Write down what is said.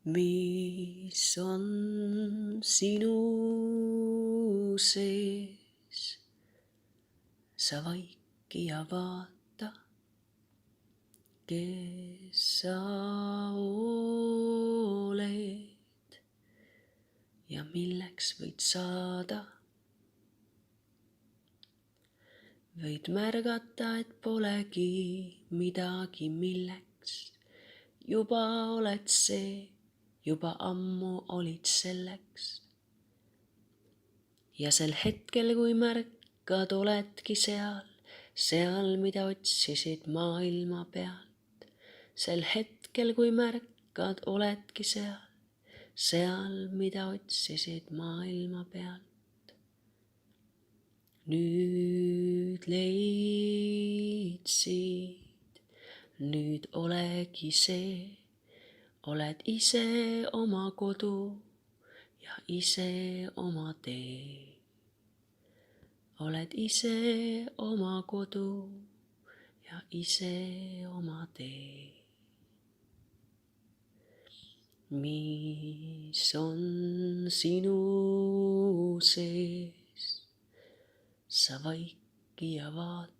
mis on sinu sees, sa vaiki ja vaata, kes sa oled ja milleks võid saada. Võid märgata, et polegi midagi milleks, juba oled see, juba ammu olid selleks. Ja sel hetkel, kui märkad, oledki seal, mida otsisid maailma pealt. Sel hetkel, kui märkad, oledki seal, mida otsisid maailma pealt. Nüüd leidsid, nüüd olegi see, oled ise oma kodu ja ise oma tee. Oled ise oma kodu ja ise oma tee. Mis on sinu sees, sa vaiki ja vaata.